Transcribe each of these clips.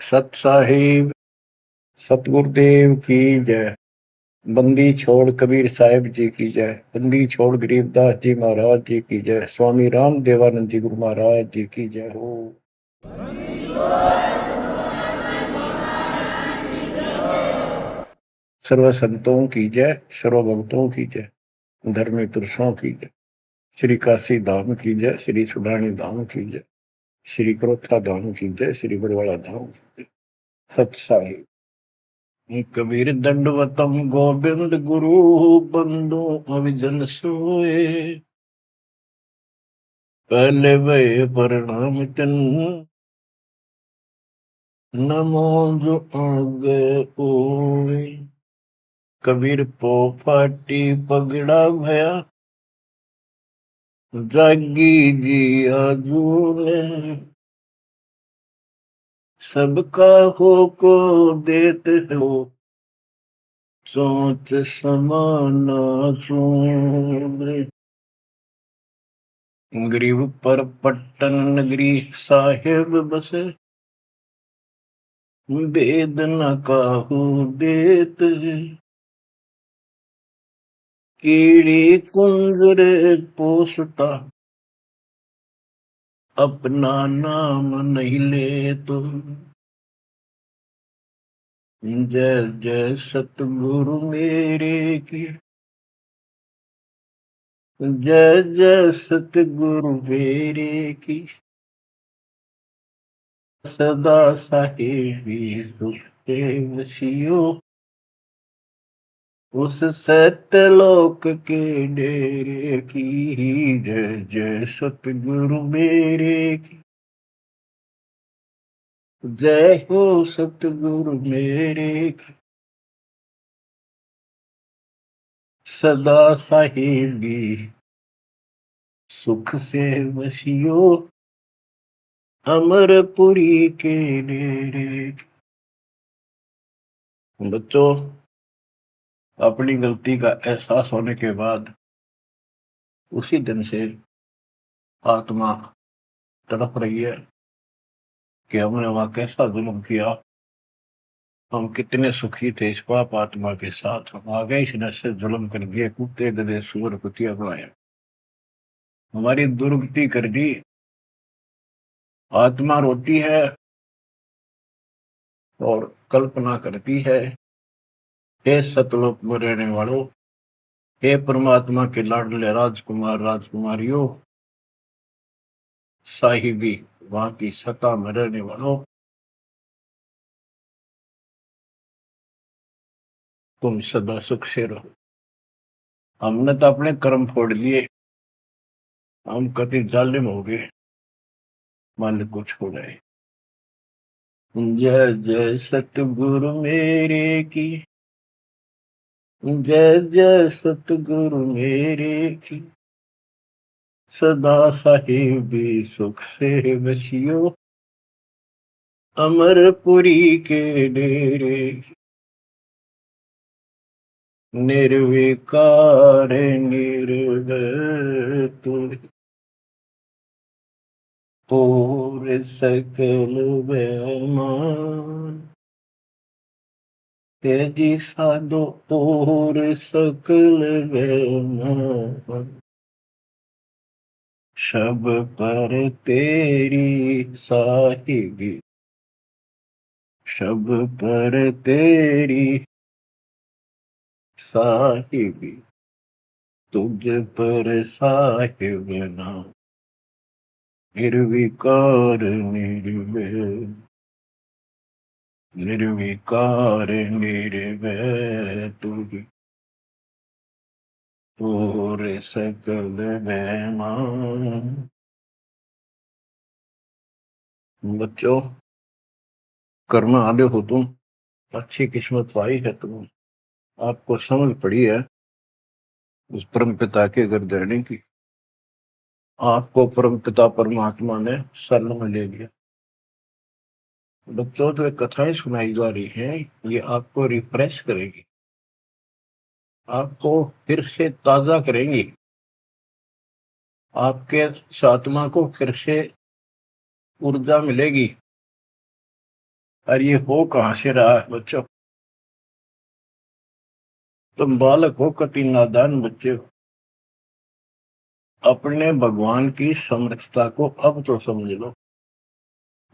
सत साहिब सतगुरुदेव की जय। बंदी छोड़ कबीर साहिब जी की जय। बंदी छोड़ गरीबदास जी महाराज जी की जय। स्वामी राम देवानंद जी गुरु महाराज जी की जय हो। सर्व संतों की जय, सर्व भक्तों की जय, धर्मी पुरुषों की जय। श्री काशी धाम की जय, श्री सुडानी धाम की जय, श्री क्रोथा धाम की जय, श्री बरवाड़ा धाम की जय। सत साहिब कबीर दंडवतम गोविंद गुरु बंदो अविजन सोए। पहले भय प्रणाम तन नमो जो आगे ओए। कबीर पो फाटी पगड़ा भया जागी जी आजूने। सबका हो को देते हो सोच समाना सोने। गरीब पर पट्टन नगरी साहेब बसे वेद न काहू देत। कीड़ी कुंजर पोसता अपना नाम नहीं ले तो। जय जय सतगुरु मेरे की जय जय सतगुरु मेरे की। सदा साहेबी सुख से वसियो उस सत्यलोक के डेरे की। जय जय सतगुरु मेरे की जय हो सतगुरु मेरे की। सदा साहेबी सुख से वसियो अमरपुरी के डेरे। बच्चों, अपनी गलती का एहसास होने के बाद उसी दिन से आत्मा तड़प रही है कि हमने वहां कैसा जुल्म किया। हम कितने सुखी थे इस पाप आत्मा के साथ, हम आगे इस नशे से जुल्म कर दिए, कुत्ते गधे सूअर कुतिया बनाया, हमारी दुर्गति कर दी। आत्मा रोती है और कल्पना करती है, हे सतलोक में रहने वालों, हे परमात्मा के लाडले राजकुमार राजकुमारियों, साहिबी वहां की सत्ता में रहने वालों, तुम सदा सुख से रहो। हमने तो अपने कर्म फोड़ लिए, हम कति जालिम हो गए, मालिक को छोड़ाए। जय जय सतगुरु मेरे की जय जय सतगुरु मेरे की। सदा साहिबी सुख से बसियो अमरपुरी के डेरे। निर्विकार निर्भय तू और सकल बेमान। तेजी साधो और सकल बेमान। शब पर तेरी साहिबी शब पर तेरी साहिबी तुझ पर साहिब नाम। निर्विकार निर्भय निर्विकार निर्भय तुझ और सकल बेमान। बच्चों, कर्म आदि हो तुम, अच्छी किस्मत पाई है तुम, आपको समझ पड़ी है उस परम पिता के गर्दनी की। आपको परम पिता परमात्मा ने शरण में ले लिया। बच्चों, जो कथाएं सुनाई जा रही है ये आपको रिफ्रेश करेगी, आपको फिर से ताजा करेंगी, आपके आत्मा को फिर से ऊर्जा मिलेगी, और ये हो कहाँ से रहा है बच्चों? तुम बालक हो, कति नादान बच्चे हो। अपने भगवान की समर्थता को अब तो समझ लो।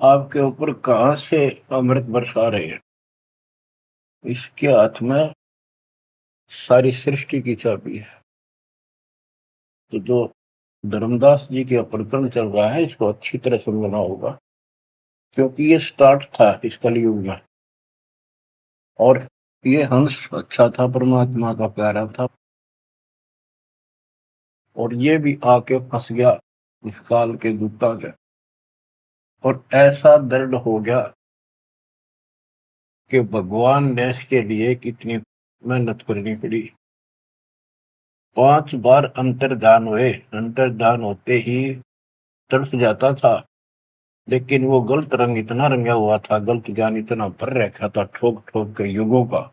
आपके ऊपर कहां से अमृत बरसा रहे हैं? इसके हाथ में सारी सृष्टि की चाबी है। तो जो धर्मदास जी के प्रकरण चल रहा है, इसको अच्छी तरह समझना होगा, क्योंकि ये स्टार्ट था इस कलयुग में। और ये हंस अच्छा था, परमात्मा का प्यारा था, और ये भी आके फंस गया इस काल के दूता के। और ऐसा दर्द हो गया कि भगवान ने इसके लिए कितनी मेहनत करनी पड़ी। 5 बार अंतर्धान हुए, अंतर्धान होते ही तड़प जाता था, लेकिन वो गलत रंग इतना रंगा हुआ था, गलत ज्ञान इतना भर रखा था ठोक ठोक के युगों का।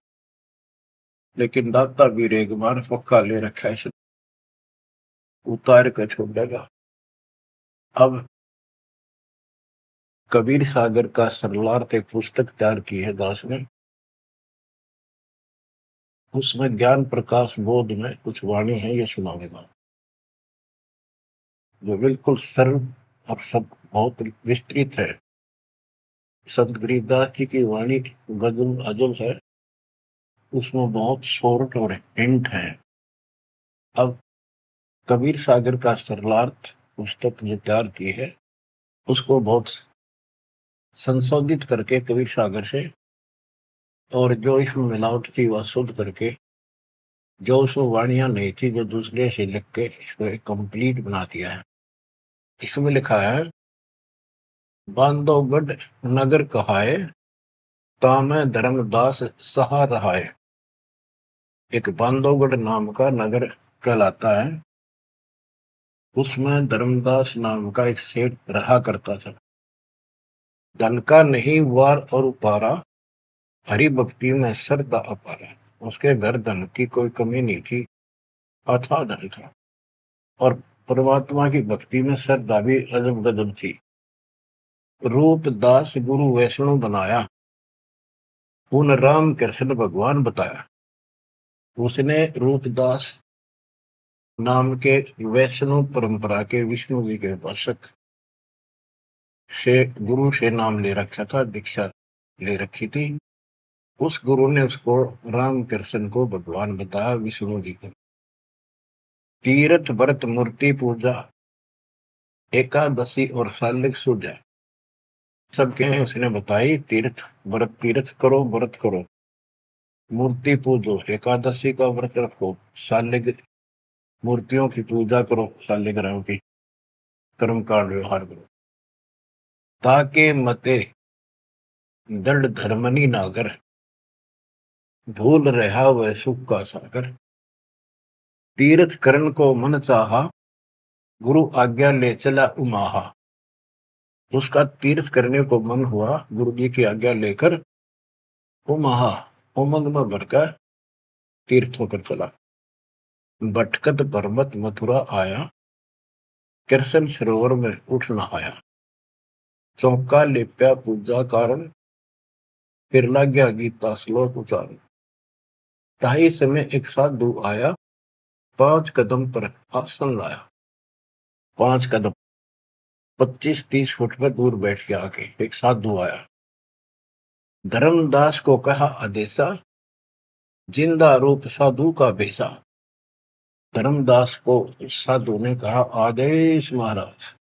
लेकिन दाता वीर एक बार पक्का ले रखा है, इसे उतार कर छोड़ेगा। अब कबीर सागर का सरलार्थ एक पुस्तक तैयार की है दास ने। उसमें ज्ञान प्रकाश बोध में कुछ वाणी है, ये सुनाऊंगा, जो बिल्कुल सरल और सब बहुत विस्तृत है। संत गरीबदास जी की वाणी गजल अजल है, उसमें बहुत शॉर्ट और हिंट है। अब कबीर सागर का सरलार्थ पुस्तक जो तैयार की है, उसको बहुत संशोधित करके कबीर सागर से, और जो इसमें मिलावट थी वह शुद्ध करके, जो उसमें वाणियां नहीं थी जो दूसरे से लिख के इसको एक कंप्लीट बना दिया है। इसमें लिखा है, बांधवगढ़ नगर कहाए, तामे धर्मदास सहा रहाए। एक बांधवगढ़ नाम का नगर कहलाता है, उसमें धर्मदास नाम का एक सेठ रहा करता था। धन का नहीं वार और उपारा, हरि भक्ति में श्रद्धा अपारा। उसके घर धन की कोई कमी नहीं थी, अथाह धन था, और परमात्मा की भक्ति में श्रद्धा भी अजब गजब थी। रूप दास गुरु वैष्णव बनाया, उन राम कृष्ण भगवान बताया। उसने रूपदास नाम के वैष्णव परंपरा के विष्णु जी के उपासक से गुरु से नाम ले रखा था, दीक्षा ले रखी थी। उस गुरु ने उसको राम कृष्ण को भगवान बताया, विष्णु जी को। तीर्थ व्रत मूर्ति पूजा, एकादशी और सालिक सूजा सबके उसने बताई। तीर्थ व्रत, तीर्थ करो, व्रत करो, मूर्ति पूजो, एकादशी का व्रत रखो, सालिक मूर्तियों की पूजा करो, सालिग्राम की कर्म कांड व्यवहार करो, ताके मते दृढ़ धर्मनी नागर, भूल रहा वह सुख का सागर। तीर्थ करण को मन चाहा, गुरु आज्ञा ले चला उमाहा। उसका तीर्थ करने को मन हुआ, गुरु जी की आज्ञा लेकर उमाहा, उमंग में भरकर तीर्थों पर चला। भटकत पर्वत मथुरा आया, कृष्ण सरोवर में उठ नहाया। चौका लेप्या पूजा कारण, फिर लग गया गीता श्लोक उचारण। ताही समय एक साधु आया, 5 कदम पर आसन लाया। 5 कदम 25-30 फुट पर दूर बैठ के आके एक साधु आया। धर्मदास को कहा आदेशा, जिंदा रूप साधु का भेसा। धर्मदास को साधु ने कहा, आदेश महाराज।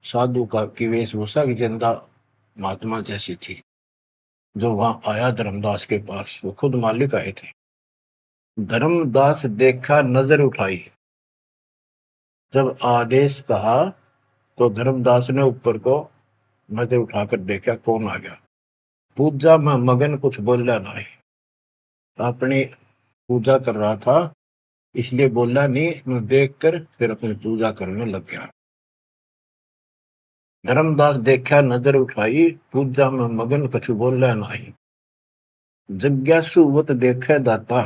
साधु का की वेशभूषा की जिंदा महात्मा जैसी थी। जो वहां आया धर्मदास के पास, वो खुद मालिक आए थे। धर्मदास देखा, नजर उठाई। जब आदेश कहा तो धर्मदास ने ऊपर को नजर उठाकर देखा, कौन आ गया। पूजा में मगन, कुछ बोला नहीं, अपनी पूजा कर रहा था, इसलिए बोला नहीं। मैं देखकर फिर अपनी पूजा करने लग गया। धर्मदास देखा, नजर उठाई, पूजा में मगन, कछु बोला नहीं। जिज्ञासुवत देखे दाता,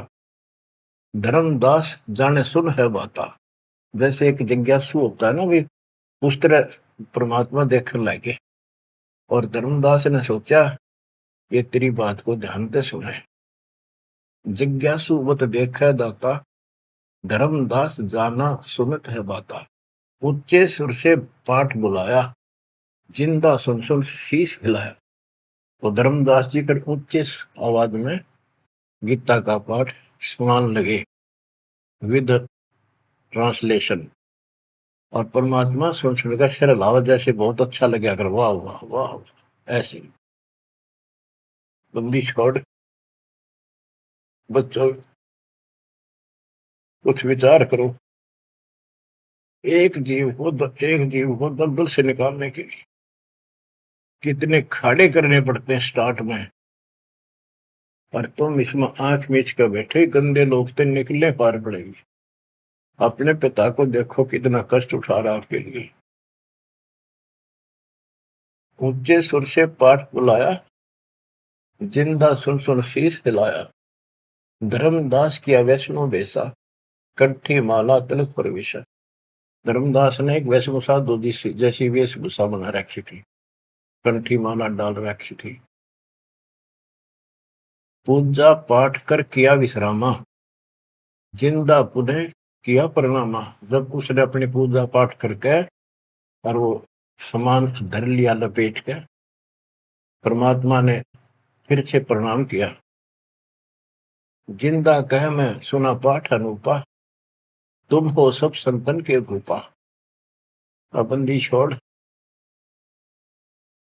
धर्मदास जाने सुन है बाता। जैसे एक जिज्ञासु होता है ना, भी उस तरह परमात्मा देखने लगे और धर्मदास ने सोचा ये तेरी बात को ध्यान से सुने। जिज्ञासु मत देखे दाता, धर्मदास जाना सुनत है बाता। ऊंचे सुर से पाठ बुलाया, जिंदा सुन सुन शीश हिलाया। तो धर्मदास जी फिर ऊंचे आवाज में गीता का पाठ सुनाने लगे विद ट्रांसलेशन। और परमात्मा सुन सुनकर सिर हिलावा, जैसे बहुत अच्छा लगे, अगर वाह वाह वाह ऐसे। बंदी छोड़ बच्चों, कुछ विचार करो। एक जीव को दलदल से निकालने के लिए कितने खाड़े करने पड़ते हैं स्टार्ट में, पर तुम इसमें आंख मीच कर बैठे, गंदे लोग तो निकले पार पड़ेगी। अपने पिता को देखो कितना कष्ट उठा रहा आपके लिए। ऊंचे सुर से पाठ बुलाया, जिंदा सुन सुन शीश हिलाया। धर्मदास किया वैष्णो बेसा, कंठी माला तिलक प्रवेशा। धर्मदास ने एक वेशभूषा जैसी वेशभूषा बना रखी थी, कंठी माला डाल रखी थी। पूजा पाठ कर किया विश्रामा, जिंदा पुनः किया प्रणामा। जब उसने अपनी पूजा पाठ करके और वो सामान धर लिया लपेट के, परमात्मा ने फिर से प्रणाम किया। जिंदा कह मैं सुना पाठ अनूपा, तुम हो सब संतन के भूपा। बंदी छोड़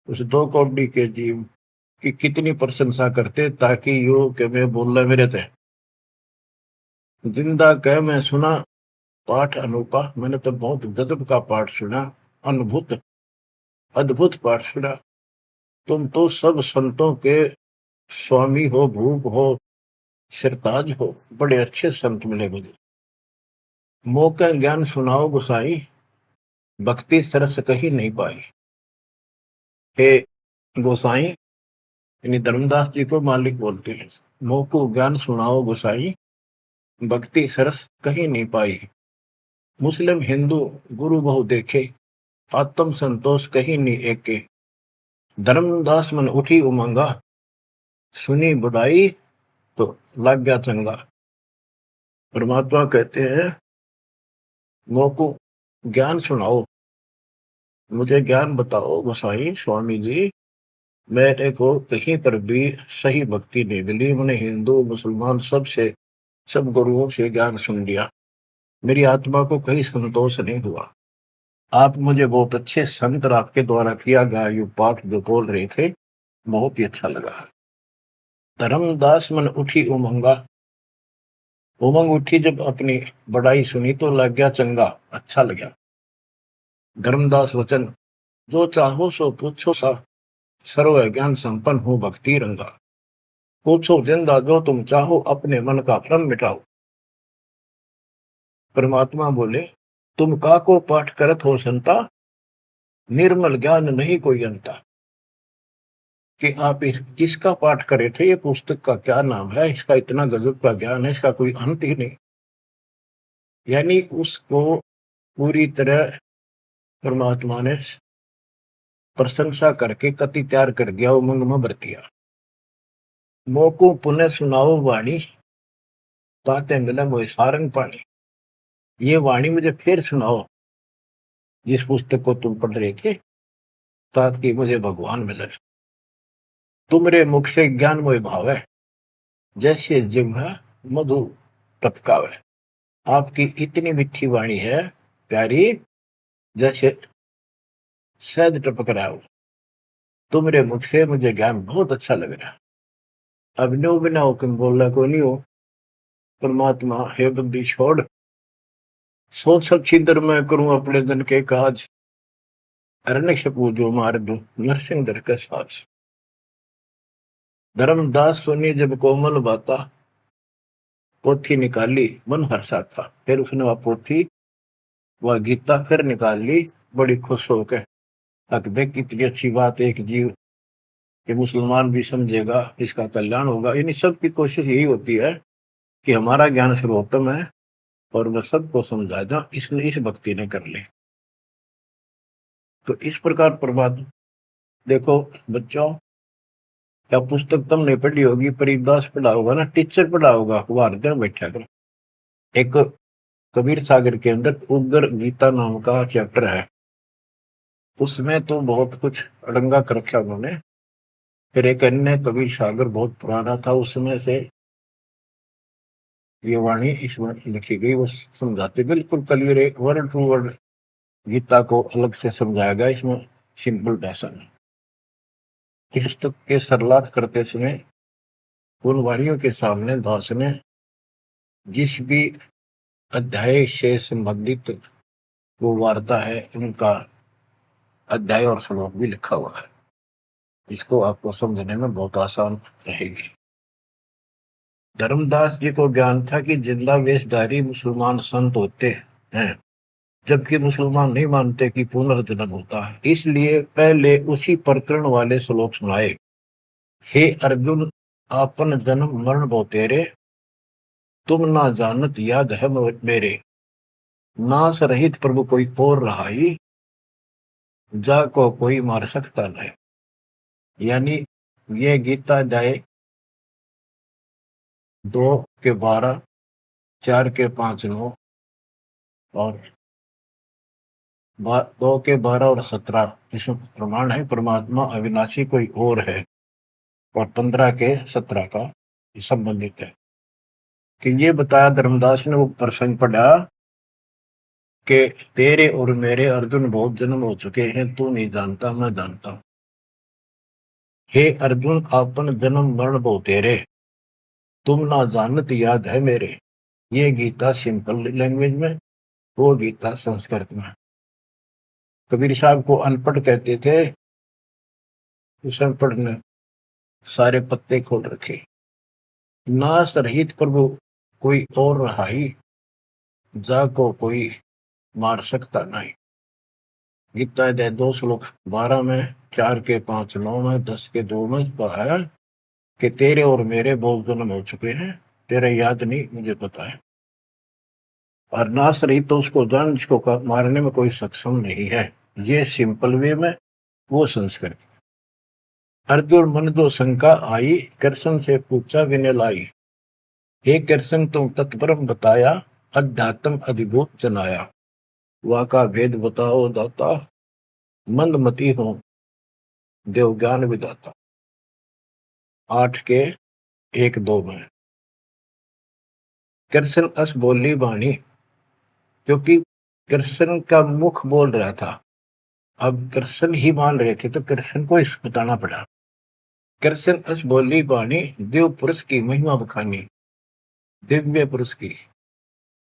उस 2 कौड़ी के जीव की कितनी प्रशंसा करते, ताकि यो के मैं बोलना मेरे थे। जिंदा कह मैं सुना पाठ अनूपा, मैंने तो बहुत गजब का पाठ सुना, अद्भुत अद्भुत पाठ सुना। तुम तो सब संतों के स्वामी हो, भूप हो, सिरताज हो, बड़े अच्छे संत मिले मुझे। मौका ज्ञान सुनाओ गुसाई, भक्ति सरस कहीं नहीं पाई। हे गोसाई, यानी धर्मदास जी को मालिक बोलते हैं, मोको ज्ञान सुनाओ गुसाई, भक्ति सरस कहीं नहीं पाई। मुस्लिम हिंदू गुरु बहु देखे, आत्म संतोष कहीं नहीं एके। धर्मदास मन उठी उमंगा, सुनी बुराई तो लग गया चंगा। परमात्मा कहते हैं मोको ज्ञान सुनाओ, मुझे ज्ञान बताओ गोसाई स्वामी जी। मेरे को कहीं पर भी सही भक्ति नहीं मिली, मैंने हिंदू मुसलमान सब गुरुओं से ज्ञान सुन लिया, मेरी आत्मा को कहीं संतोष नहीं हुआ। आप मुझे बहुत अच्छे संत और आपके द्वारा किया गया ये पाठ जो बोल रहे थे, बहुत ही अच्छा लगा। धर्मदास मन उठी उमंगा, उमंग उठी जब अपनी बड़ाई सुनी तो लग गया चंगा, अच्छा लगा। धर्मदास वचन, जो चाहो सो पूछो सा, सर्व ज्ञान संपन्न हो भक्ति रंगा। पूछो जिंदा जो तुम चाहो, अपने मन का भ्रम मिटाओ। परमात्मा बोले, तुम का को पाठ करत हो संता, निर्मल ज्ञान नहीं कोई अंता। कि आप किसका पाठ करे थे, ये पुस्तक का क्या नाम है, इसका इतना गजब का ज्ञान है, इसका कोई अंत ही नहीं। यानी उसको पूरी तरह परमात्मा ने प्रशंसा करके कति तैयार कर दिया, उमंग में भर दिया। मोको पुनः सुनाओ वाणी, ताते मिला मोए सारंग पानी। ये वाणी मुझे फिर सुनाओ, जिस पुस्तक को तुम पढ़ रहे थे, ताकि मुझे भगवान मिले। तुमरे मुख से ज्ञान मोए भावे, जैसे जिह्वा मधु टपकावे। आपकी इतनी मीठी वाणी है, प्यारी, जैसे शहद टपक रहा हो। तुमरे मुख से मुझे ज्ञान बहुत अच्छा लग रहा। अब नो बिना हुक्म बोलना को नहीं हो। परमात्मा, हे बंदी छोड़, सोच सब छिद्र मैं करूं अपने दिन के काज, अरण्य पूजो मार दू नरसिंह दर के साज। धर्मदास सुनी जब कोमल बाता, पोथी निकाली मन हर्षा था। फिर उसने वह पोथी, वह गीता फिर निकाल ली, बड़ी खुश होकर। अक देख कितनी अच्छी बात, एक जीव कि मुसलमान भी समझेगा, इसका कल्याण होगा। यानी सबकी कोशिश यही होती है कि हमारा ज्ञान सर्वोत्तम है और वह सबको समझा दो, इसलिए इस भक्ति ने कर ले। तो इस प्रकार प्रभात देखो बच्चों, या पुस्तक तुमने पढ़ी होगी, परिदास पढ़ा होगा ना, टीचर पढ़ा होगा, वो हर दिन बैठा कर। एक कबीर सागर के अंदर उग्र गीता नाम का चैप्टर है, उसमें तो बहुत कुछ अड़ंगा कर रखा उन्होंने। फिर एक अन्य कबीर सागर बहुत पुराना था, उसमें से ये वाणी इसमें लिखी गई, वो समझाते बिल्कुल क्लियर, एक वर्ड टू वर्ड गीता को अलग से समझाया गया इसमें, सिंपल भाषा में। इस पुस्तक के सरलार्थ करते समय उन वाणियों के सामने दास ने जिस भी अध्याय से संबंधित वो वार्ता है, उनका अध्याय और श्लोक भी लिखा हुआ है। इसको आपको समझने में बहुत आसान रहेगी। धर्मदास जी को ज्ञान था कि जिंदा वेशधारी मुसलमान संत होते हैं, जबकि मुसलमान नहीं मानते कि पुनर्जन्म होता है। इसलिए पहले उसी प्रकरण वाले श्लोक सुनाए। हे अर्जुन, आपन जन्म मरण बहु तेरे, तुम ना जानत याद है मेरे, नास रहित प्रभु कोई और रहाई, जा को कोई मार सकता नहीं। यानी ये गीता अध्याय 2 के 12, 4 के 5, 9 और 2 के 12 और 17 इसमें प्रमाण है परमात्मा अविनाशी कोई और है, और 15 के 17 का संबंधित है। कि ये बताया धर्मदास ने वो प्रसंग पढ़ा कि तेरे और मेरे अर्जुन बहुत जन्म हो चुके हैं, तू नहीं जानता, मैं जानता हूं। हे अर्जुन, आपन जन्म मरण बहु तेरे, तुम ना जानत याद है मेरे। ये गीता सिंपल लैंग्वेज में, वो गीता संस्कृत में। कबीर साहब को अनपढ़ कहते थे, उस अनपढ़ ने सारे पत्ते खोल रखे। नास रहित प्रभु कोई और रहाई, जा को कोई मार सकता नहीं। गीता अध्याय 2 श्लोक 12 में, 4 के 5, 9 में, 10 के 2 में कहा कि तेरे और मेरे बहुत जन्म हो चुके हैं, तेरा याद नहीं, मुझे पता है। और नास रहित तो उसको जान जिसको मारने में कोई सक्षम नहीं है। ये सिंपल वे में, वो संस्कृत। अर्जुन मन दो शंका आई, कृष्ण से पूछा विनय लाई। हे कृष्ण, तुम तत्परम बताया, अध्यात्म अधिभूत जनाया। वा का भेद बताओ दाता, मंदमती हो देव ज्ञान विदाता। 8 के 1, 2 में। कृष्ण अस बोली वाणी, क्योंकि कृष्ण का मुख बोल रहा था, अब कृष्ण ही मान रहे थे तो कृष्ण को इस बताना पड़ा। कृष्ण अस बोली वाणी, देव पुरुष की महिमा बखानी, दिव्य पुरुष की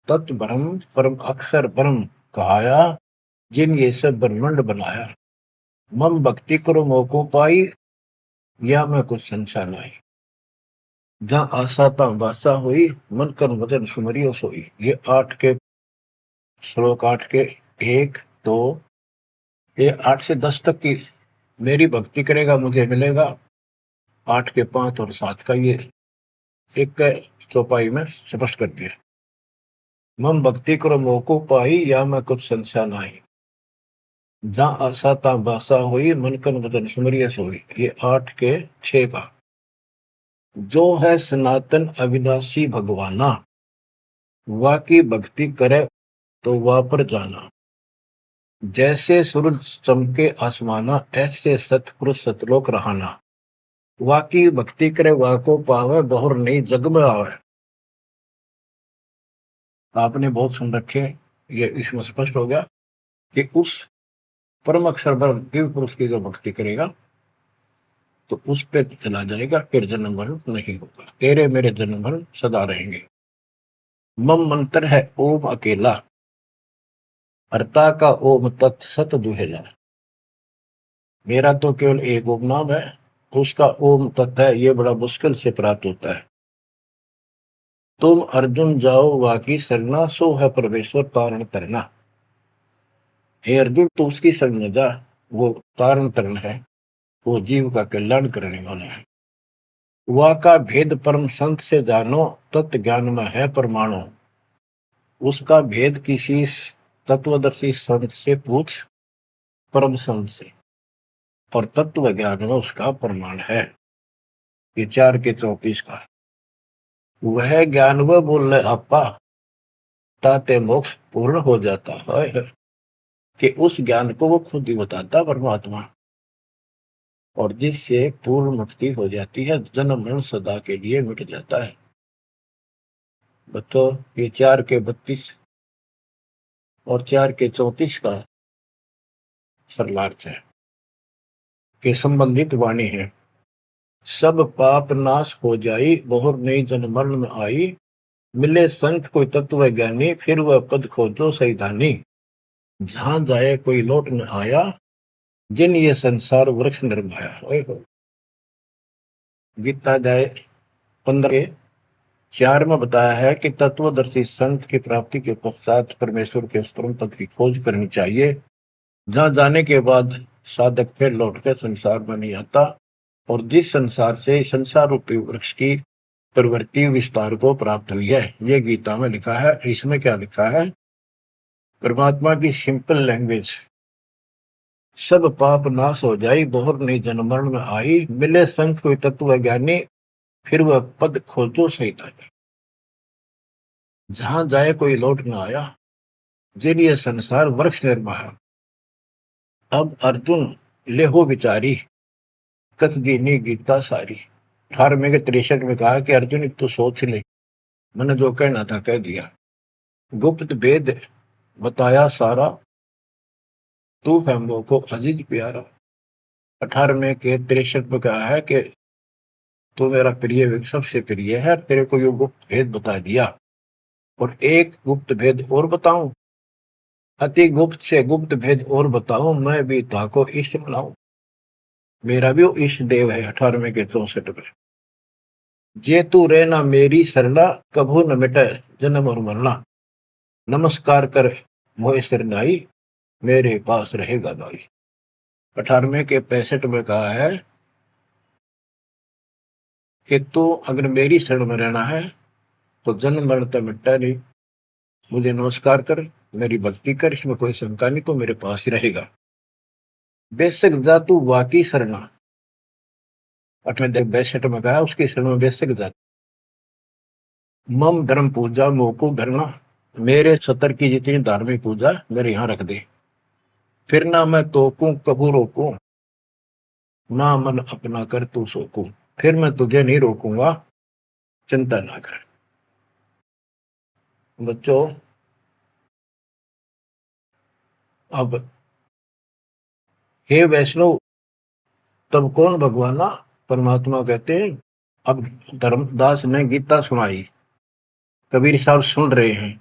तत्ब्रह्म परम अक्षर ब्रह्म कहाया, जिन ये सब ब्रह्मांड बनाया। मम भक्ति करो मोको पाई, या मैं कुछ संशय नहीं। जहां आशा ता बासा हुई, मन कर वचन सुमरियो सोई। ये 8 के श्लोक 8 के 1, 2, ये 8 से 10 तक की मेरी भक्ति करेगा मुझे मिलेगा। 8 के 5 और 7 का ये एक चौपाई में स्पष्ट कर दिया। मम भक्ति करो मोको पाई, या मैं कुछ संशय नहीं। जहां आशा ता बासा हुई, मन कर वचन सुमरियो सोई। ये 8 के 6 का। जो है सनातन अविनाशी भगवाना, वा की भक्ति करे तो वा पर जाना। जैसे सूरज चमके आसमाना, ऐसे सतपुरुष सतलोक रहाना। वा की भक्ति करे वा को पावे, बहुर नहीं जग में आवे। आपने बहुत सुन रखे, ये इसमें स्पष्ट हो गया कि उस परम अक्षर ब्रह्म दिव्य पुरुष की जो भक्ति करेगा तो उस पे चला जाएगा, फिर जन्म मरण नहीं होगा। तेरे मेरे जन्म मरण सदा रहेंगे। मम मंत्र है ओम अकेला, अर्ता का ओम तत्सत दुहेला। मेरा तो केवल एक ओम नाम है, उसका ओम तत्व है, ये बड़ा मुश्किल से प्राप्त होता है। तुम अर्जुन जाओ वाकी सरना, सो है परमेश्वर तारण तरना। हे अर्जुन, तो उसकी शरण में जा, वो तारण तरण है, वो जीव का कल्याण करने वाला है। वह का भेद परम संत से जानो, तत्व ज्ञान में है परमाणु। उसका भेद किसी तत्वदर्शी संत से पूछ, परम संत से, और तत्व ज्ञान में उसका प्रमाण है। ये 4 के 34 का वह ज्ञान वह बोल रहे आपा ताते मोक्ष पूर्ण हो जाता है कि उस ज्ञान को वो खुद ही बताता परमात्मा, और जिससे पूर्ण मुक्ति हो जाती है, जन्म मरण सदा के लिए मिट जाता है। बतो ये 4 के 32 और 4 के 34 का सरलार्थ है कि संबंधित वाणी है। सब पाप नाश हो जाई, बहुर नई जन्म मरण में आई, मिले संत कोई तत्व ज्ञानी, फिर वह पद खोजो सैधानी। जहां जाए कोई लौट न आया, जिन ये संसार वृक्ष निर्माया। ओए हो। गीता जाए 15:4 में बताया है कि तत्वदर्शी संत की प्राप्ति के पश्चात परमेश्वर के परम पद की खोज करनी चाहिए, जहां जाने के बाद साधक फिर लौटकर संसार में नहीं आता, और जिस संसार से संसार रूपी वृक्ष की प्रवृत्ति विस्तार को प्राप्त हुई है। ये गीता में लिखा है। इसमें क्या लिखा है? परमात्मा की सिंपल लैंग्वेज। सब पाप नाश हो जाई, बहुर नहीं जन्म मरण में आई, मिले संत कोई तत्व ज्ञानी, फिर वह पद खोजो सैतानी। जहां जाए कोई लौट न आया, जिन ये संसार वृक्ष निर्माया। अब अर्जुन लेहो विचारी, कथ दीनी गीता सारी। 18वें के 63 में कहा कि अर्जुन तो सोच ले, मैंने जो कहना था कह दिया, गुप्त भेद बताया सारा, तू है मोह को अजीज प्यारा। 18वें के 63 में कहा है कि तू मेरा प्रिय सबसे प्रिय है, तेरे को यो गुप्त भेद बता दिया। और एक गुप्त भेद और बताऊं, अति गुप्त से गुप्त भेद और बताऊं, मैं भी ताको इष्ट बनाऊं। मेरा भी वो इष्ट देव है। 18वें के 64 में, जे तू रहना मेरी सरला, कभू न मिटे जन्म और मरना। नमस्कार कर मोह सरनाई, मेरे पास रहेगा भाई। 18वें के 65 में कहा है कि तू अगर मेरी शरण में रहना है तो जन्म मरण तो मिटता नहीं। मुझे नमस्कार कर, मेरी भक्ति कर, इसमें कोई शंका नहीं, तो मेरे पास ही रहेगा। बेशक जा तू वाकी शरणा। 62 में कहा उसकी शरण में बेशक जा। मम धर्म पूजा मोको धरना, मेरे सतर की जितनी धार्मिक पूजा मेरे यहाँ रख दे। फिर ना मैं तोकूं कबू रोकूं, ना मन अपना कर तू सोकूं। फिर मैं तुझे नहीं रोकूंगा, चिंता ना कर। बच्चों, अब हे वैष्णव, तब कौन भगवाना? परमात्मा कहते हैं। अब धर्मदास ने गीता सुनाई, कबीर साहब सुन रहे हैं।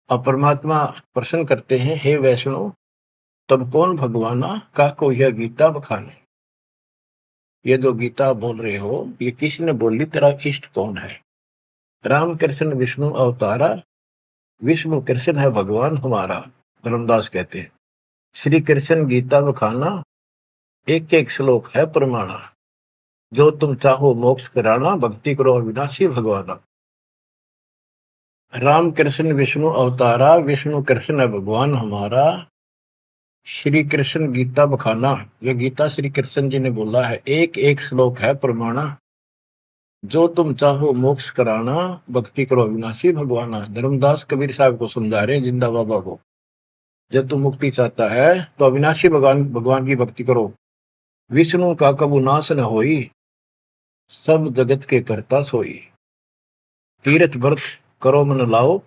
अब परमात्मा प्रश्न करते हैं, हे वैष्णव, तब कौन भगवाना का को यह गीता बखाने। ये जो गीता बोल रहे हो, ये किसने बोली? तेरा इष्ट कौन है? राम कृष्ण विष्णु अवतारा, विष्णु कृष्ण है भगवान हमारा। धर्मदास कहते हैं श्री कृष्ण गीता बखाना, एक एक श्लोक है प्रमाणा। जो तुम चाहो मोक्ष कराना, भक्ति करो अविनाशी भगवाना। राम कृष्ण विष्णु अवतारा, विष्णु कृष्ण है भगवान हमारा। श्री कृष्ण गीता बखाना, ये गीता श्री कृष्ण जी ने बोला है, एक एक श्लोक है प्रमाणा। जो तुम चाहो मोक्ष कराना, भक्ति करो अविनाशी भगवाना। धर्मदास कबीर साहब को समझा रहे हैं, जिंदा बाबा को। जब तुम मुक्ति चाहता है तो अविनाशी भगवान की भक्ति करो। विष्णु का कबू नाश न होई, सब जगत के करता सोई। तीर्थ व्रत करो मन लाओ,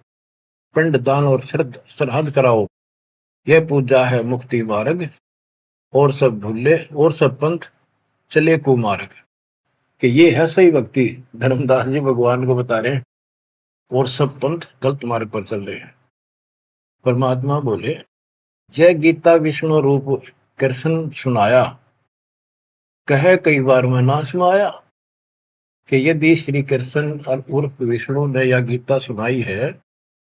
पिंड दान और श्राद्ध कराओ। यह पूजा है मुक्ति मार्ग, और सब भूले और सब पंथ चले कुमार्ग। कि ये है सही भक्ति। धर्मदास जी भगवान को बता रहे हैं, और सब पंथ गलत मार्ग पर चल रहे हैं। परमात्मा बोले, जय गीता विष्णु रूप कृष्ण सुनाया, कहे कई बार मैं ना सुनाया। कि यदि श्री कृष्ण और उर्फ विष्णु ने यह गीता सुनाई है,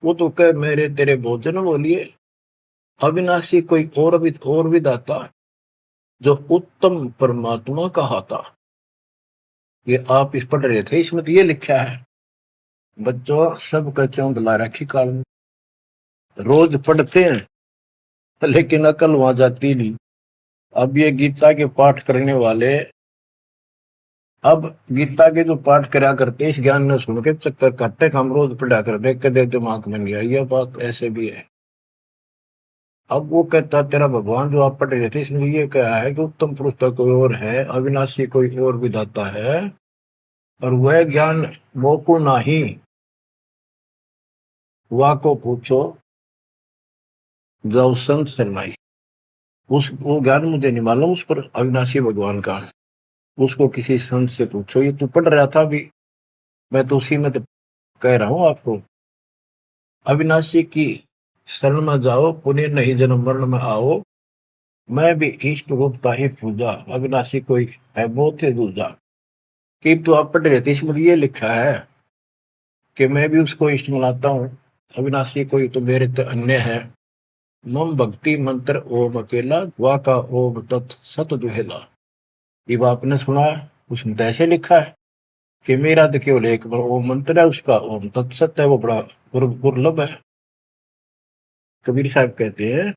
वो तो कह मेरे तेरे भोजन बोलिए। अविनाशी कोई और भी दाता, जो उत्तम परमात्मा कहा था। ये आप इस पढ़ रहे थे, इसमें तो ये लिखा है। बच्चों, सब कच्चों दिला रखी काल, रोज पढ़ते हैं लेकिन अकल वहां जाती नहीं। अब ये गीता के पाठ करने वाले, अब गीता के जो पाठ करा करते इस ज्ञान ने सुन के चक्कर काटते, हम रोज पढ़ा कर देख के दे दिमाग में नहीं आई ये बात, ऐसे भी है। अब वो कहता तेरा भगवान जो आप पढ़ रहे थे इसमें ये क्या है कि उत्तम पुरुष तो कोई और है, अविनाशी कोई और विधाता है, और वह ज्ञान मोको नाही, वा को पूछो जाओ संत शरणाई। उस वो ज्ञान मुझे नहीं मालूम उस पर अविनाशी भगवान का, उसको किसी संत से पूछो। ये तू पढ़ रहा था भी, मैं तो उसी में तो कह रहा हूं आपको। अविनाशी की शरण में जाओ, पुण्य नहीं जन्म मरण में आओ, मैं भी इष्ट रूपता ही पूजा, अविनाशी कोई है बहुत से दूजा। कि तो आप पढ़ रहे थे इसमें ये लिखा है कि मैं भी उसको इष्ट मनाता हूँ, अविनाशी कोई तो मेरे तो अन्य है। मम भक्ति मंत्र ओम अकेला, वा का ओम तत् सत दुहेला। ये आपने सुना है, उसमें तो ऐसे लिखा है कि मेरा तो केवल एक ओम मंत्र है, उसका ओम तत्सत है, वो बड़ा दुर्लभ है। कबीर साहब कहते हैं,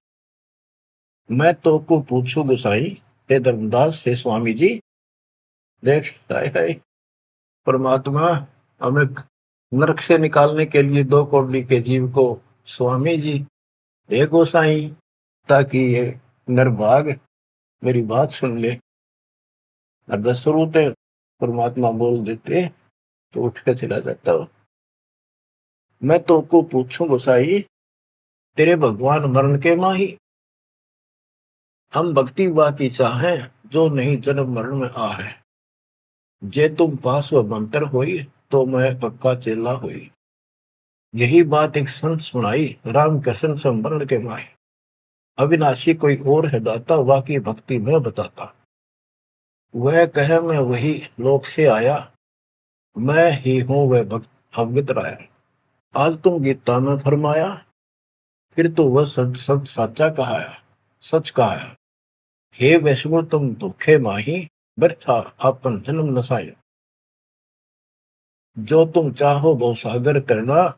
मैं तो को पूछू गोसाई, हे धर्मदास हे स्वामी जी। देख हाय हाय, परमात्मा हमें नरक से निकालने के लिए दो कौड़ी के जीव को स्वामी जी हे गोसाई, ताकि ये नरभाग मेरी बात सुन ले। और दस होते परमात्मा बोल देते तो उठ के चला जाता हो। मैं तो को पूछूं गोसाई, तेरे भगवान मरण के माही, हम भक्ति बाकी चाहें जो नहीं जन्म मरण में आ है। जे तुम पास व मंत्र होई, तो मैं पक्का चेला हुई। यही बात एक संत सुनाई, राम कृष्ण संवरण के माहे। अविनाशी कोई और है दाता, वाकी भक्ति में बताता। वह कहे मैं वही लोक से आया, मैं ही हूं वह भक्त अवगत राया। आज तुम गीता में फरमाया, फिर तो वह सच सच साचा कहाया, सच कहाया। हे वैष्णव तुम दुखे माही, व्यर्था आपन जन्म नसाया। जो तुम चाहो वो सागर करना,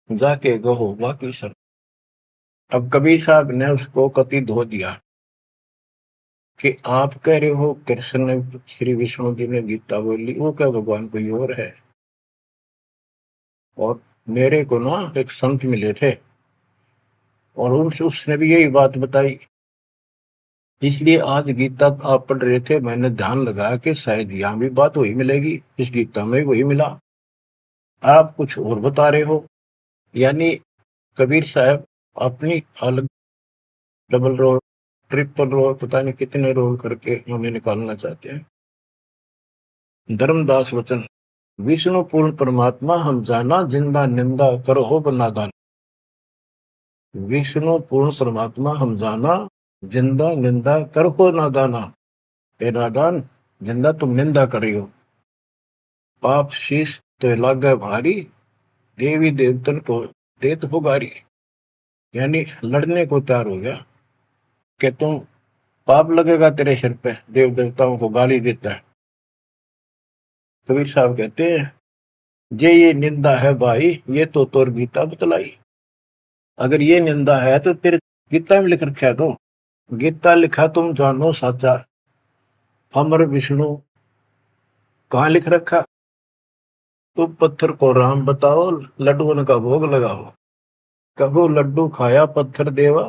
जाके गहो बाकी सर। अब कबीर साहब ने उसको कति धो दिया कि आप कह रहे हो कृष्ण ने, श्री विष्णु जी ने गीता बोली, वो क्या भगवान कोई और है। और मेरे को ना एक संत मिले थे और उनसे उसने भी यही बात बताई। इसलिए आज गीता आप पढ़ रहे थे, मैंने ध्यान लगाया कि शायद यहाँ भी बात वही मिलेगी, इस गीता में वही मिला, आप कुछ और बता रहे हो। यानी कबीर साहब अपनी अलग डबल रोल, ट्रिपल रोल, पता नहीं कितने रोल करके हमें निकालना चाहते हैं। धर्मदास वचन, विष्णु पूर्ण परमात्मा हम जाना, जिंदा निंदा करो हो बनादान। विष्णु पूर्ण परमात्मा हम जाना, जिंदा निंदा कर हो नादाना। हे नादान, जिंदा तुम निंदा कर रही हो, पाप शीश तो लागे भारी, देवी देवतन को देत हो गारी। यानी लड़ने को तैयार हो गया कि तुम पाप लगेगा तेरे सिर पे, देव देवताओं को गाली देता है। कबीर साहब कहते हैं, जे ये निंदा है भाई, ये तो तोर गीता बतलाई। अगर ये निंदा है तो तेरे गीता में लिख रखा है, तो गीता लिखा तुम जानो साचा, अमर विष्णु कहाँ लिख रखा, तुम पत्थर को राम बताओ, लड्डुओं का भोग लगाओ। कबो लड्डू खाया पत्थर देवा,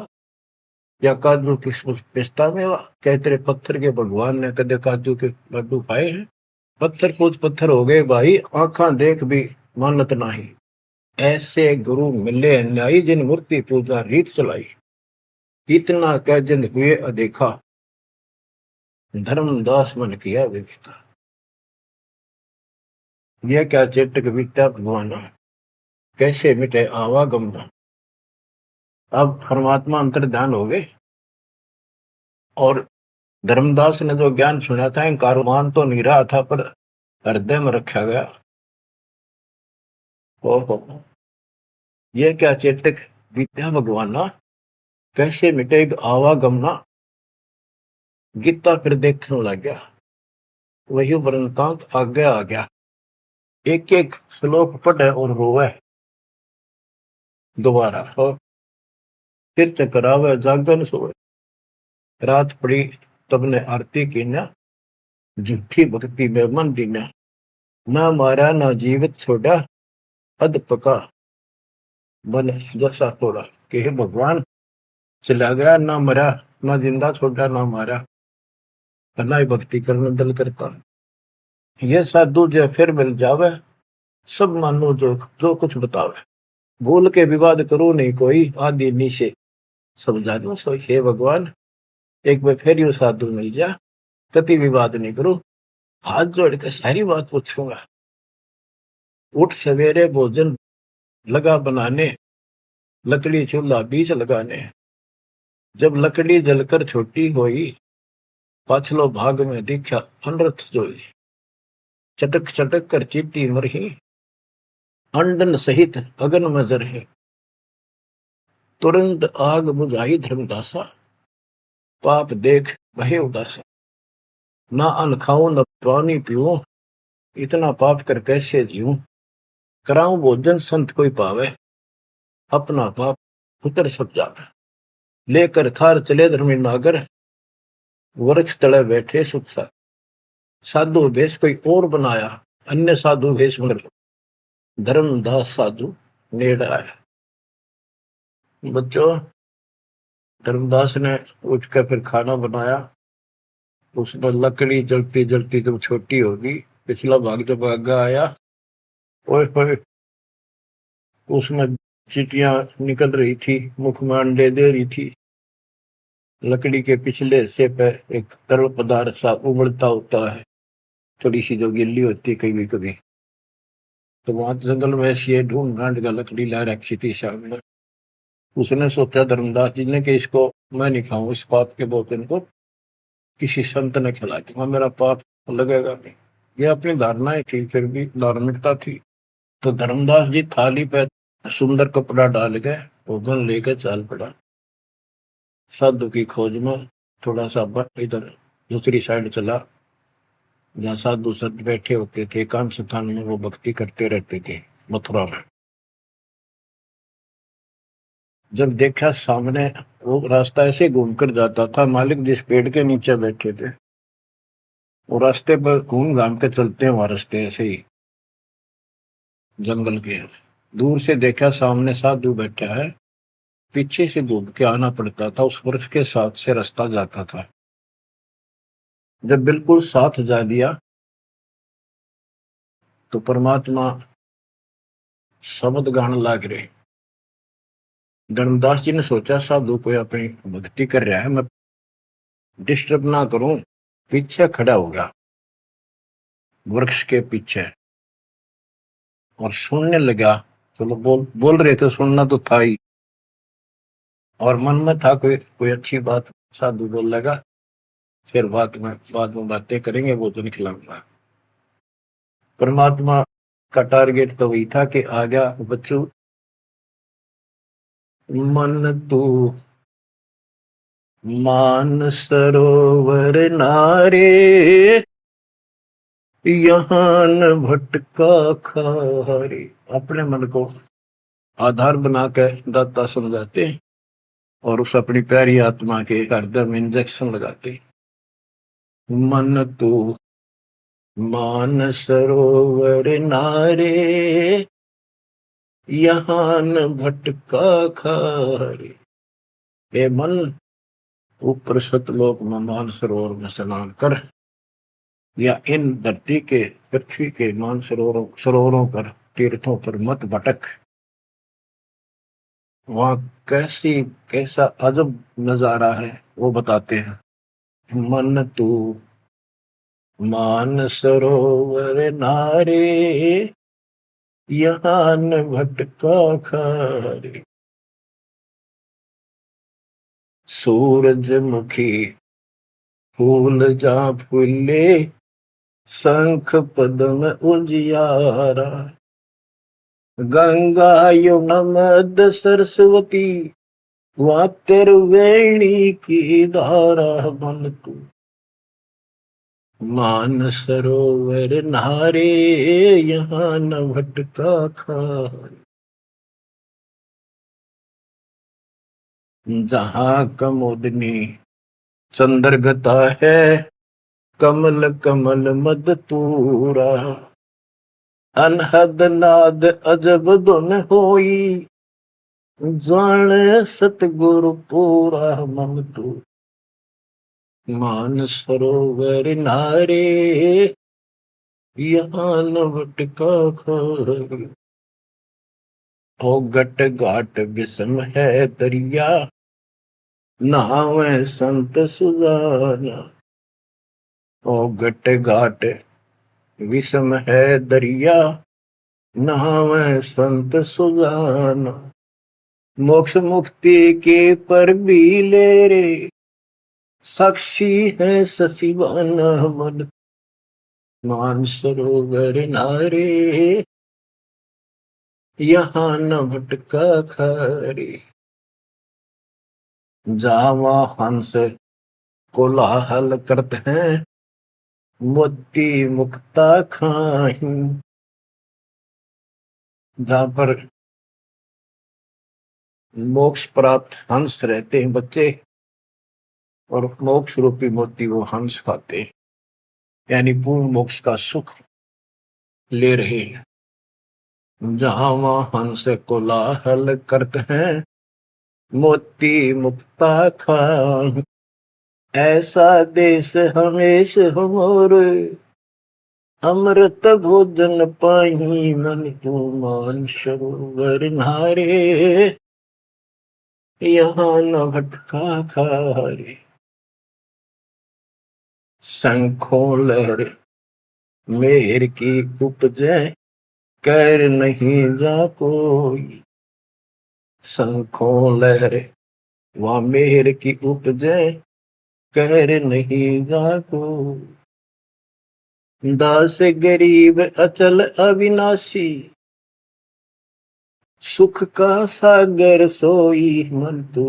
या काजू किशमिश पिस्ता मेवा। क्या तेरे पत्थर के भगवान ने कदे काजू के लड्डू खाए हैं। पत्थर पूछ पत्थर हो गए भाई, आंखा देख भी मानत नाही। ऐसे गुरु मिले अन्यायी, जिन मूर्ति पूजा रीत चलाई। इतना कह जिन हुए अदेखा, धर्मदास मन किया विवेका। यह क्या चेटक बीता भगवाना, कैसे मिटे आवागमना। अब परमात्मा अंतर ध्यान हो गए और धर्मदास ने जो ज्ञान सुना था, कारवान तो नहीं रहा था पर हृदय में रखा गया। ओहो, ये क्या चेतक विद्या भगवाना, कैसे मिटे आवागमना। गीता फिर देखने लग गया, वही वृंतांत आगे आ गया। एक एक श्लोक पढ़े और रोवे दोबारा, और फिर चकरावे जागन सोए। रात पड़ी तब ने आरती की न, झूठी भक्ति में मन दीना, ना मारा ना जीवित छोड़ा, अध पका बन जैसा तोड़ा। कि हे भगवान, चला गया ना मरा, ना जिंदा छोड़ा ना मारा, ना ही भक्ति करने दिल करता। ये साधु जो फिर मिल जावे, सब मानो जो जो कुछ बतावे, भूल के विवाद करो नहीं कोई, आदि नीचे सब जानो सोई। हे भगवान, एक बार फिर यू साधु मिल जा, कति विवाद नहीं करो, हाथ जोड़ के सारी बात पूछूंगा। उठ सवेरे भोजन लगा बनाने, लकड़ी चूल्हा बीच लगाने, जब लकड़ी जलकर छोटी होई, पाछलो भाग में दिखा अनरथ जोई। चटक चटक कर चीटी मरही, अंडन सहित अगन में जरही, तुरंत आग बुझाई धर्मदासा, पाप देख बहे उदासा। ना अन्न खाऊं न पानी पीऊं, इतना पाप कर कैसे जीऊं। कराऊं भोजन संत कोई पावे, अपना पाप उतर सब जावे। लेकर थार चले धर्मी नागर, वृक्ष तले बैठे सुख सा। साधु भेष कोई और बनाया, अन्य साधु भेष मगर धर्मदास साधु नेड़ आया। बच्चों, धर्मदास ने उठकर फिर खाना बनाया। उसमें लकड़ी जलती जलती जब छोटी होगी, पिछला भाग जब आगे आया, ओए उसमें चीटियां निकल रही थी, मुख में अंडे दे रही थी। लकड़ी के पिछले हिस्से पे एक तरल पदार्थ सा उबलता होता है, थोड़ी सी जो गिल्ली होती है कभी कभी। तो वहां जंगल में ऐसी ढूंढ ढांड का लकड़ी ला रखी थी सामने। उसने सोचा धर्मदास जी ने कि इसको मैं नहीं खाऊं, इस पाप के भोजन को किसी संत ने खिला दूंगा, मेरा पाप लगेगा नहीं। ये अपनी धारणाएं थी, फिर भी धार्मिकता थी। तो धर्मदास जी थाली पे सुंदर कपड़ा डाल के भोजन लेकर चाल पड़ा, साधु की खोज में। थोड़ा सा इधर दूसरी साइड चला, जहाँ साधु संत बैठे होते थे, एकांत स्थान में वो भक्ति करते रहते थे मथुरा में। जब देखा सामने, वो रास्ता ऐसे घूम कर जाता था, मालिक जिस पेड़ के नीचे बैठे थे वो रास्ते पर घूम घाम के चलते हैं, वहां रास्ते ऐसे ही जंगल के। दूर से देखा सामने साधु बैठा है, पीछे से घूम के आना पड़ता था, उस वृक्ष के साथ से रास्ता जाता था। जब बिल्कुल साथ जा दिया तो परमात्मा शब्द गान लाग रहे। धर्मदास जी ने सोचा साधु कोई अपनी भक्ति कर रहा है, मैं डिस्टर्ब ना करूं, पीछे खड़ा होगा वृक्ष के पीछे और सुनने लगा। चलो बोल रहे थे, सुनना तो था ही, और मन में था कोई अच्छी बात साधु बोल लगा, फिर बाद में बातें करेंगे, वो तो निकलाऊंगा। परमात्मा का टारगेट तो वही था कि आ गया बच्चों, मन तू मान सरोवर नारे, यहाँ न भटका खारे। अपने मन को आधार बना कर दाता समझाते और उस अपनी प्यारी आत्मा के हृदय में इंजेक्शन लगाते। मन तू मान सरोवर नारे, यहाँ न भटका खारे। हे मन, ऊपर सतलोक में मान सरोवर में स्नान कर, या इन धरती के पृथ्वी के मान सरोवरों पर, तीर्थों पर मत भटक। वहां कैसा अजब नजारा है वो बताते हैं। मन तू मान सरोवर नारे, यहाँ न भटका खारे। सूरजमुखी फूल जा फूले, शंख पद्म उजियारा। गंगा यमुना मद सरस्वती, वहाँ त्रिवेणी की धारा। मन तू मान सरोवर नारे, यहाँ न भटका खारे। जहाँ कमोदनी चंद्रगता है कमल कमल मद तूरा, अनहद नाद अजब धुन होई, जाने सतगुरु पूरा मन तू। मान सरोवर नारे यहाँ न भटका खारी, ओ गट घाट विषम है दरिया, नहावे संत सुजाना। ओ गट घाट विषम है दरिया, नहावे संत सुजाना। मोक्ष मुक्ति के पर भी ले रे, साक्षी है सचिवाना मन। मान सरोवर नारे यहाँ न भटका खारी, जावा हंस कोलाहल करते हैं, मोती मुक्ता खाही। जहां पर मोक्ष प्राप्त हंस रहते हैं बच्चे, और मोक्ष रूपी मोती वो हंस खाते हैं, यानी पूर्ण मोक्ष का सुख ले रहे हैं। जहां वहां हंस कोलाहल करते हैं, मोती मुक्ता खाही। ऐसा देश हमेश हमोरे, अमृत भोजन पाही मन तू। मान सरोवर नारे यहाँ न भटका खारे, शंखों लहर मेहर की उपजे, कर नहीं जा कोई। शंखों लहर वहाँ मेहर की उपजे, कर नहीं जा कोई। दास गरीब अचल अविनाशी, सुख का सागर सोई मन तू।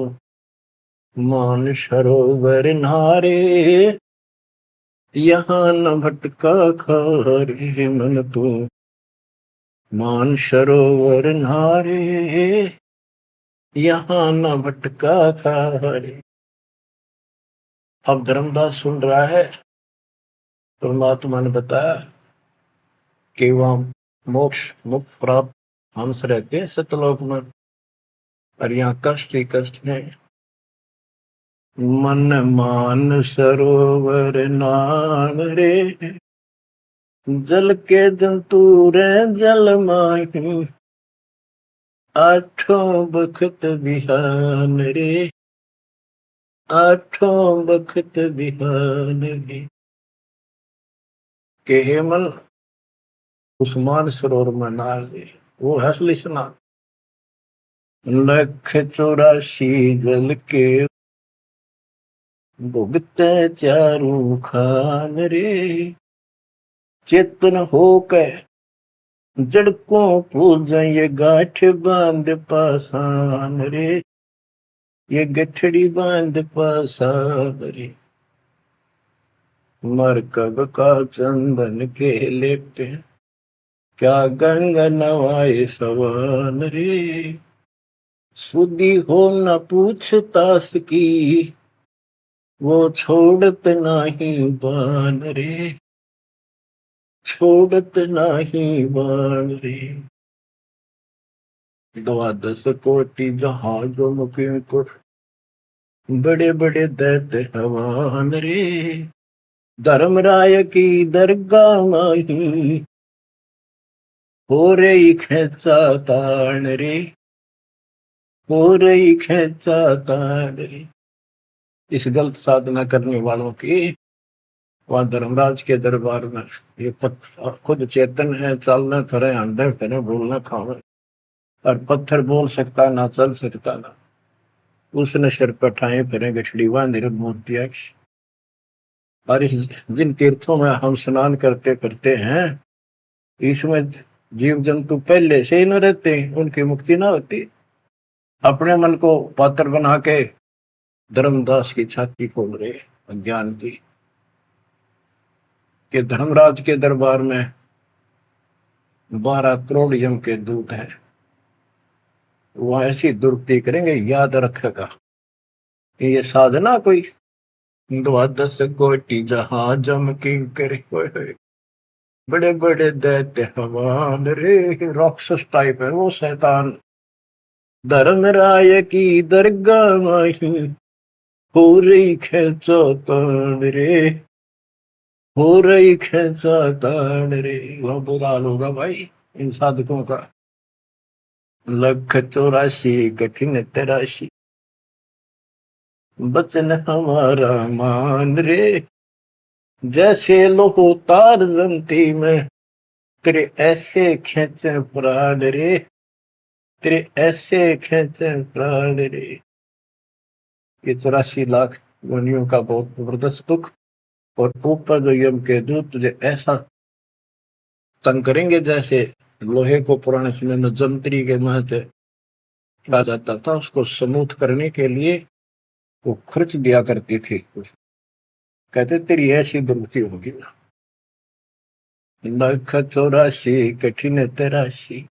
मान सरोवर नारे यहाँ न भटका खारे मन तू। मान सरोवर नारे यहाँ न भटका खारे। अब धर्मदास सुन रहा है, परमात्मा ने बताया कि वहां मोक्ष मुक्त प्राप्त हंस रहते हैं सतलोक में, और यहाँ कष्ट ही कष्ट है। मन मान सरोवर नान रे, जल के जंतु रे जल माही। आठों बखत बिहान रे, आठों बखत बिहान रे। के हे मन उस मान सरोवर में नहा ले, वो है असली स्नान। लख 84 जल के भुगते चारू खान रे। चेतन होकर जड़कों पूजा ये गांठ बांध पासान रे, ये गठड़ी बांध पासान रे। मरकब का चंदन के लेपते, क्या गंगा नवाए सवान रे। सुधी हो न पूछतास की, वो छोड़त नाही बान रे, छोड़त नाही बान रे। 12 कोटि जहाजों मुके को, बड़े बड़े दैत्य हवान रे। धर्मराय की दरगाह माही, हो रही खेचा तान रे, हो रही खेचा तान रे। इस गलत साधना करने वालों की वहां धर्मराज के दरबार में ये खुद चेतन है, चलना करे, अंडे करे, बोलना खावे, और पत्थर बोल सकता ना, चल सकता ना। उसने सिर पर ठाए फिरे गठड़ी बांध मूर्तियां। और इस जिन तीर्थों में हम स्नान करते करते हैं, इसमें जीव जंतु पहले से ही न रहते, उनकी मुक्ति ना होती। अपने मन को पात्र बना के धर्मदास की छाती खोल रहे अज्ञान की, कि धर्मराज के दरबार में 12 करोड़ यम के दूत हैं, वह ऐसी दुर्गति करेंगे, याद रखेगा। ये साधना कोई द्वादश कोटि जहाजम किंकर होए होए, बड़े बड़े दैत्य हवान रे। राक्षस टाइप है वो शैतान। धर्मराय की दरगाह माही हो रही खेचातान रे, हो रही खेचातान रे। वह बुरा हाल होगा भाई इन साधकों का। 184 कठिन तराशी, बचन हमारा मान रे। जैसे लोहो तार जंती में, तेरे ऐसे खेचे प्राण रे, तेरे ऐसे खेचे प्राण रे। ये 84 लाख योनियों का बहुत जबरदस्त दुख। और ऊपर जो यम के दूत तुझे ऐसा तंग करेंगे जैसे लोहे को पुराने समय में जंतरी के महते कहा जाता था, उसको समूथ करने के लिए वो खर्च दिया करती थी। कहते तेरी ऐसी दुर्गति होगी। 184 कठिन तराशी,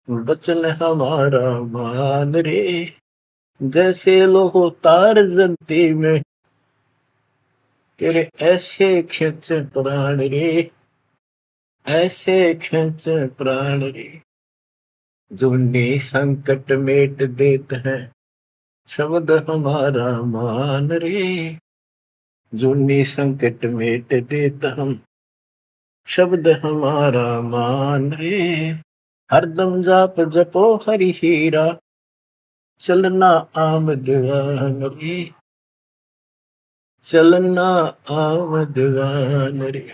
बचन हमारा मान रे। जैसे लोहो तार जंती में, तेरे ऐसे खेचे प्राण रे, ऐसे खेचे प्राण रे। जो संकट मेट देत है, शब्द हमारा मान रे। जो संकट मेट देत हम, शब्द हमारा मान रे। हरदम जाप जपो हरि हीरा, चलना आमद दीवान रे, चलना आमद दीवान रे।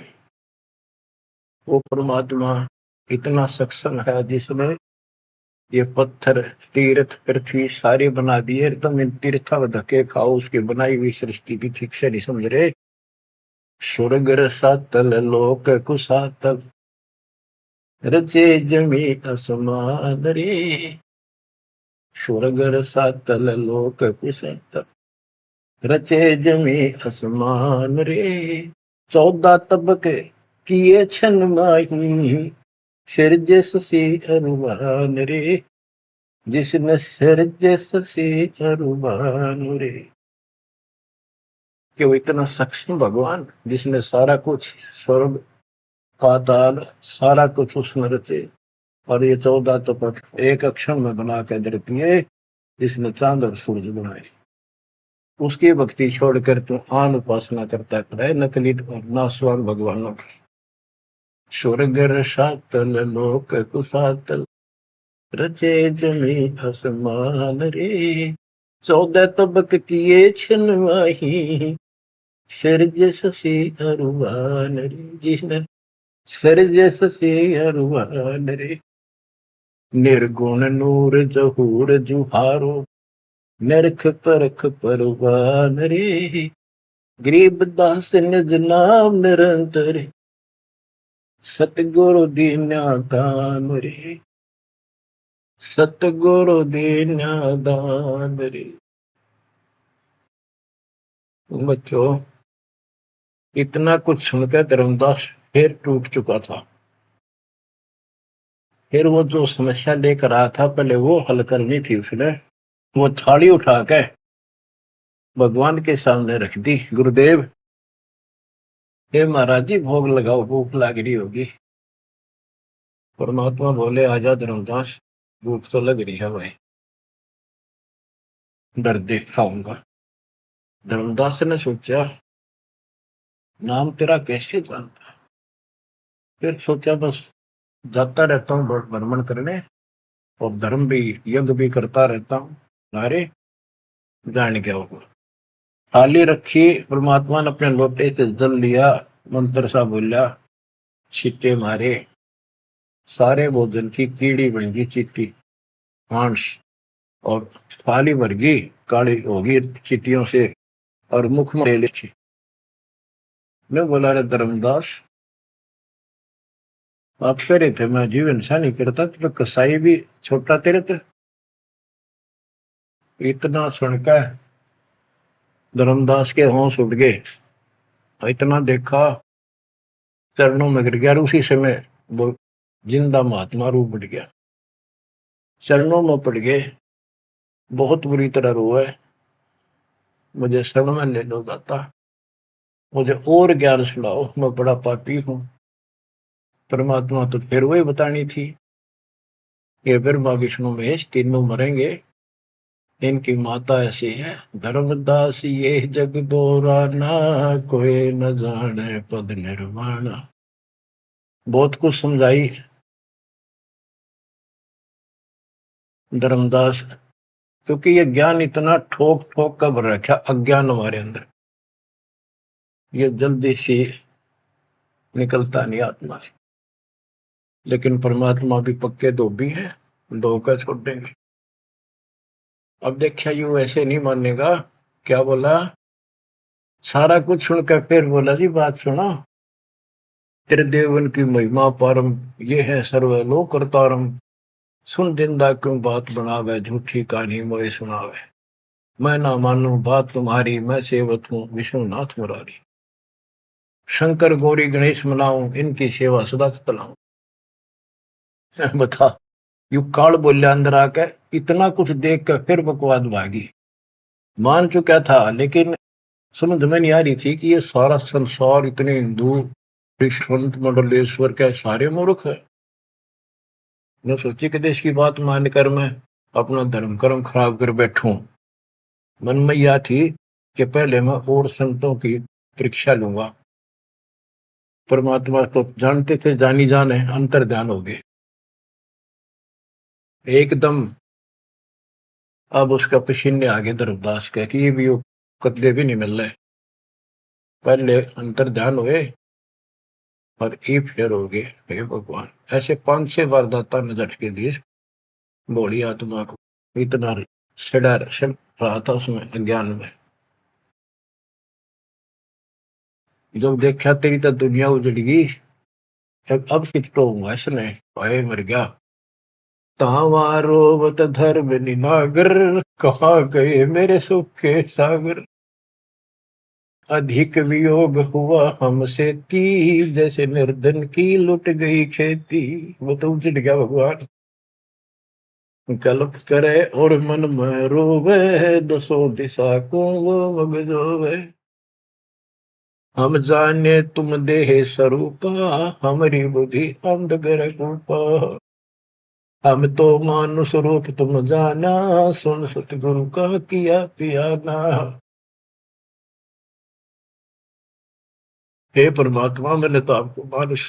वो परमात्मा इतना सक्षम है जिसने ये पत्थर तीर्थ पृथ्वी सारी बना दी है। तुम इन तीर्था में धक्के खाओ, उसकी बनाई हुई सृष्टि भी ठीक से नहीं समझ रहे। स्वर्ग रसातल लोक कुसातल, रचे जमी असमान रे। स्वर्ग रसातल लोक कुसातल, रचे जमी असमान रे। 14 तबके किए छन माही, सिरजस से अनुमान रे। जिसने सिरजस से अनुमान रे। कि वो इतना सक्षम भगवान जिसने सारा कुछ स्वर्ग पाताल सारा कुछ उसने रचे। और ये 14 तपक एक अक्षर में बना के धरती है, जिसने चांद और सूरज बनाए। उसकी भक्ति छोड़कर तू आन उपासना करता है नकली और नासवान भगवानों की। स्वर्ग रसातल लोक कुसातल, रचे जमी आसमान रे। 14 तबक किए छिन माही, सिरजस से अरुवान रे। जिसने सिरजस से अरुवान रे। निर्गुण नूर जहूर जुहारो, नरख परख परवान रे। गरीब दास निज नाम निरंतर, सतगुरु दीना दान रे, सतगुरु दीना दान रे। बच्चों इतना कुछ सुनकर धर्मदास फिर टूट चुका था। फिर वो जो समस्या लेकर आया था पहले वो हल करनी थी उसने। वो थाली उठा के भगवान के सामने रख दी। गुरुदेव हे महाराज जी भोग लगाओ, भूख लग रही होगी। परमात्मा बोले आजा धर्मदास, भूख तो लग रही है भाई, दर्द देख खाऊंगा। धर्मदास ने सोचा नाम तेरा कैसे जानता। फिर सोचा बस जाता रहता हूँ भ्रमण करने और धर्म भी यज्ञ भी करता रहता हूँ, अरे जान क्या होगा। थाली रखी, परमात्मा ने अपने लोटे से जल लिया, मंत्र सा बोला, छींटे मारे, सारे भोजन की कीड़ी बन गई चीटी मांस। और थाली भर गई, काली होगी चीटियों से और मुख में ले ली। मैं बोला रे धर्मदास आप कह रहे थे मैं जीव इंसान नहीं करता, तो कसाई भी छोटा तेरे थे। इतना सुनकर धर्मदास के होश उठ गए। इतना देखा चरणों में गिर गया। उसी समय वो जिंदा महात्मा रूप बढ़ गया, चरणों में पड़ गए, बहुत बुरी तरह रोए। मुझे शरण में ले लो दाता, मुझे और ज्ञान सुनाओ, मैं बड़ा पापी हूं। परमात्मा तो फिर वही बतानी थी, ये ब्रह्मा विष्णु महेश तीनों मरेंगे, इनकी माता ऐसी है। धर्मदास ये जग दोराना, कोई न जाने पद निर्वाण। बहुत कुछ समझाई धर्मदास, क्योंकि ये ज्ञान इतना ठोक ठोक कर भर रखा अज्ञान हमारे अंदर, ये जल्दी से निकलता नहीं आत्मा से। लेकिन परमात्मा भी पक्के धोबी है, धोकर छोड़ देंगे। अब देखिए यू ऐसे नहीं मानेगा, क्या बोला, सारा कुछ सुनकर फिर बोला जी बात सुनो, तेरे देवन की महिमा परम, ये है सर्वलोक करतारम। सुन जिंदा क्यों बात बनावे, झूठी कहानी मोए सुनावे। मैं ना मानू बात तुम्हारी, मैं सेवक हूँ विष्णुनाथ मुरारी। शंकर गौरी गणेश मनाऊं, इनकी सेवा सदा चलाऊं। बता, यू काल बोलिया अंदर आकर, इतना कुछ देख कर फिर बकवाद भागी। मान चुका था लेकिन समझ में नहीं आ रही थी कि ये सारा संसार, इतने हिंदू संत मंडलेश्वर के सारे मूर्ख है। मैं सोची कि देश की बात मानकर मैं अपना धर्म कर्म खराब कर बैठूं। मन में यह थी कि पहले मैं और संतों की परीक्षा लूंगा। परमात्मा तो जानते थे, जानी जाने अंतर ध्यान हो गए एकदम। अब उसका पसीने आगे धर्मदास कह कि ये भी कतले भी नहीं मिल रहे। पहले अंतर ध्यान हुए और ये फेर हो गए। हे भगवान, ऐसे 5-6 बार दाता ने झटके दिए बूढ़ी आत्मा को, इतना सड़ा रहा था उसमें अज्ञान में। जब देखा तेरी तो दुनिया उजड़गी, अब कितो हुआ इसने, भाई मर गया। तावारोवत धर्म निनागर, कहाँ गए मेरे सुख के सागर। अधिक वियोग हुआ हमसे ती, जैसे निर्धन की लुट गई खेती। वो तो उजड़ गया भगवान। कल्प करे और मन में रोवे, दसों दिशा को वो मगजोवे। हम जाने तुम देह स्वरूपा, हमारी बुद्धि अंधगर रूपा। हम तो मानुष रूप तुम जाना, सुन सतगुरु का किया पियाना। हे परमात्मा, मैंने तो आपको मानुष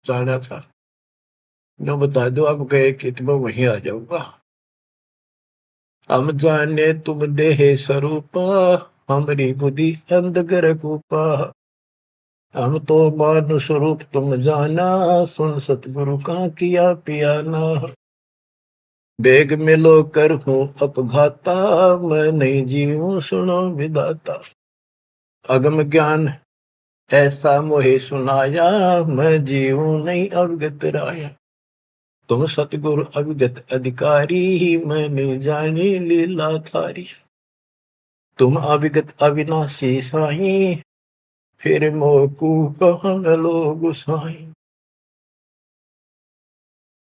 जाना था, न बता दो आप गए कि मैं वहीं आ जाऊंगा। हम जाने तुम देह स्वरूपा, हमारी बुद्धि अंधगर रूपा। हम तो मानुष रूप तुम जाना, सुन सतगुरु का किया पियाना। बेग मिलो कर हूँ अपघाता, मैं नहीं जीऊं सुनो विदाता। अगम ज्ञान ऐसा मोहे सुनाया, मैं जीऊं नहीं अवगत राया। तुम सतगुरु अविगत अधिकारी, मैं नहीं जानी लीला थारी। तुम अविगत अविनाशी साई, फिर मोकू कहाँ मिलो गुसाई।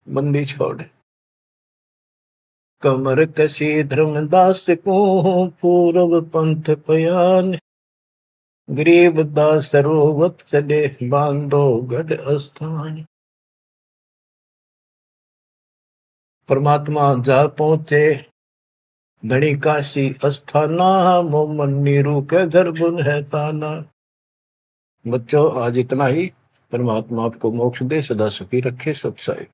बंदी छोड़ कमर कसी धर्मदास को, पूर्व पंथ पयान। गरीब दास रोवत चले, बांधो गढ़ स्थान। परमात्मा जा पहुंचे धनी काशी अस्थाना, मोमन नीरू के घर बुन है ताना। बच्चों आज इतना ही। परमात्मा आपको मोक्ष दे, सदा सुखी रखे, सत्संग।